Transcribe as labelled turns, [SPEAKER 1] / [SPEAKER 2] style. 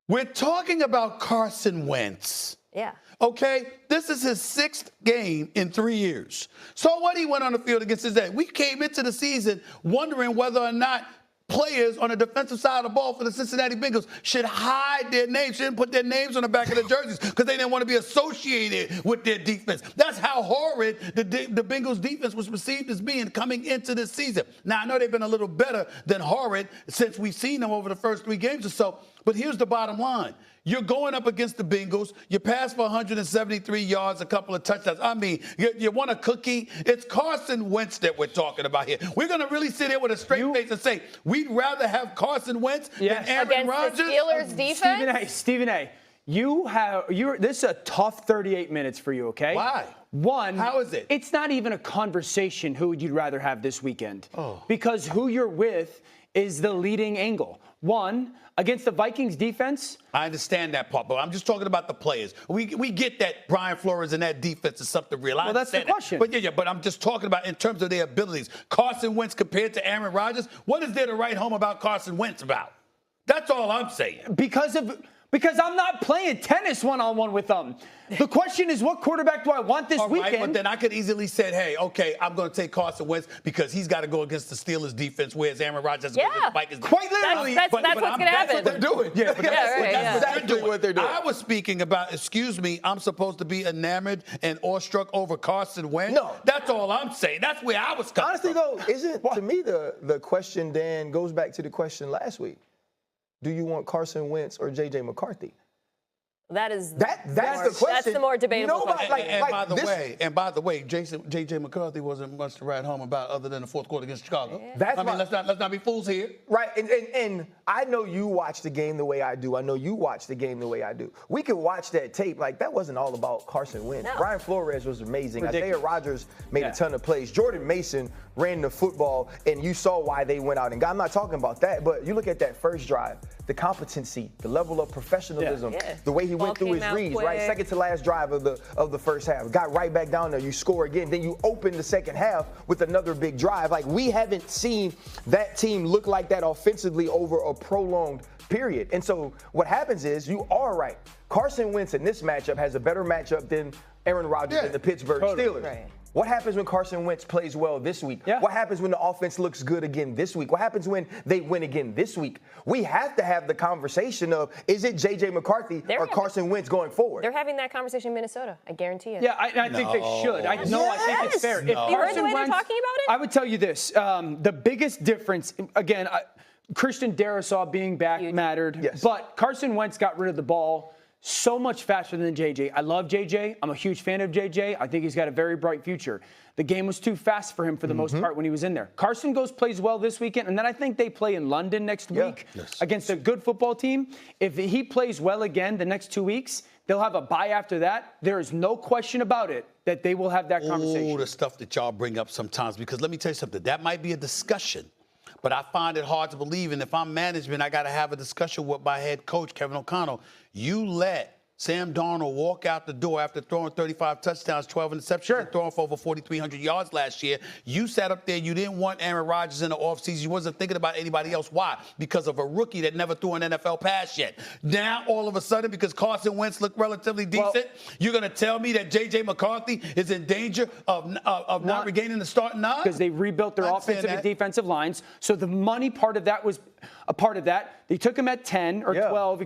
[SPEAKER 1] We're talking about Carson Wentz.
[SPEAKER 2] Yeah.
[SPEAKER 1] Okay? This is his 6th game in 3 years. So what he went on the field against his dad. We came into the season wondering whether or not players on the defensive side of the ball for the Cincinnati Bengals should hide their names, shouldn't put their names on the back of their jerseys because they didn't want to be associated with their defense. That's how horrid the Bengals defense was perceived as being coming into this season. Now, I know they've been a little better than horrid since we've seen them over the first 3 games or so, but here's the bottom line. You're going up against the Bengals. You passed for 173 yards, a couple of touchdowns. I mean, you want a cookie? It's Carson Wentz that we're talking about here. We're going to really sit here with a straight face and say, we'd rather have Carson Wentz than Aaron Rodgers.
[SPEAKER 2] Against the Steelers defense?
[SPEAKER 3] Stephen A. This is a tough 38 minutes for you, okay?
[SPEAKER 1] Why?
[SPEAKER 3] One,
[SPEAKER 1] how is it?
[SPEAKER 3] It's not even a conversation who would you rather have this weekend.
[SPEAKER 1] Oh.
[SPEAKER 3] Because who you're with is the leading angle. One, against the Vikings defense.
[SPEAKER 1] I understand that part, but I'm just talking about the players. We get that Brian Flores and that defense is something real.
[SPEAKER 3] Well, that's the question.
[SPEAKER 1] But but I'm just talking about in terms of their abilities. Carson Wentz compared to Aaron Rodgers, what is there to write home about Carson Wentz about? That's all I'm saying.
[SPEAKER 3] Because I'm not playing tennis one-on-one with them. The question is, what quarterback do I want this weekend?
[SPEAKER 1] Right, but then I could easily say, hey, okay, I'm going to take Carson Wentz because he's got to go against the Steelers defense, whereas Aaron Rodgers has to go against the Vikings defense.
[SPEAKER 3] Quite literally.
[SPEAKER 2] That's what's going to happen.
[SPEAKER 1] That's what they're doing. Yeah, but that's
[SPEAKER 4] exactly what they're doing.
[SPEAKER 1] I was speaking about, excuse me, I'm supposed to be enamored and awestruck over Carson Wentz?
[SPEAKER 4] No.
[SPEAKER 1] That's all I'm saying. That's where I was coming
[SPEAKER 4] Honestly,
[SPEAKER 1] from.
[SPEAKER 4] though, to me, the question, Dan, goes back to the question last week. Do you want Carson Wentz or J.J. McCarthy?
[SPEAKER 2] That's
[SPEAKER 4] the question.
[SPEAKER 2] That's the more debatable question.
[SPEAKER 1] And by the way, J.J. McCarthy wasn't much to write home about other than the fourth quarter against Chicago.
[SPEAKER 4] Yeah.
[SPEAKER 1] Let's not be fools here.
[SPEAKER 4] Right, and I know you watch the game the way I do. I know you watch the game the way I do. We could watch that tape. Like, that wasn't all about Carson Wentz.
[SPEAKER 2] No.
[SPEAKER 4] Brian Flores was amazing.
[SPEAKER 3] Ridiculous.
[SPEAKER 4] Isaiah Rodgers made a ton of plays. Jordan Mason ran the football, and you saw why they went out and got. I'm not talking about that, but you look at that first drive, the competency, the level of professionalism, the way he went through his reads, right? Second to last drive of the first half. Got right back down there. You score again. Then you open the second half with another big drive. Like, we haven't seen that team look like that offensively over a prolonged period. And so what happens is, you are right. Carson Wentz in this matchup has a better matchup than Aaron Rodgers in the Pittsburgh Steelers. Right. What happens when Carson Wentz plays well this week?
[SPEAKER 3] Yeah.
[SPEAKER 4] What happens when the offense looks good again this week? What happens when they win again this week? We have to have the conversation of, is it J.J. McCarthy or Carson Wentz going forward?
[SPEAKER 2] They're having that conversation in Minnesota. I guarantee it.
[SPEAKER 3] Yeah, I think they should. I think it's fair.
[SPEAKER 2] You heard the way they're talking about it?
[SPEAKER 3] I would tell you this. The biggest difference, again, Christian Darrisaw being back mattered.
[SPEAKER 4] Yes.
[SPEAKER 3] But Carson Wentz got rid of the ball so much faster than JJ. I love JJ. I'm a huge fan of JJ. I think he's got a very bright future. The game was too fast for him for the most part when he was in there. Carson plays well this weekend, and then I think they play in London next week against a good football team. If he plays well again the next 2 weeks, they'll have a bye after that. There is no question about it that they will have that conversation.
[SPEAKER 1] Oh, the stuff that y'all bring up sometimes, because let me tell you something. That might be a discussion, but I find it hard to believe. And if I'm management, I got to have a discussion with my head coach, Kevin O'Connell. You let Sam Darnold walk out the door after throwing 35 touchdowns, 12 interceptions, and throwing for over 4,300 yards last year. You sat up there. You didn't want Aaron Rodgers in the offseason. You wasn't thinking about anybody else. Why? Because of a rookie that never threw an NFL pass yet. Now, all of a sudden, because Carson Wentz looked relatively decent, you're going to tell me that J.J. McCarthy is in danger of not regaining the starting nod?
[SPEAKER 3] Because they rebuilt their offensive and defensive lines. So the money part of that was a part of that. They took him at 10 or 12.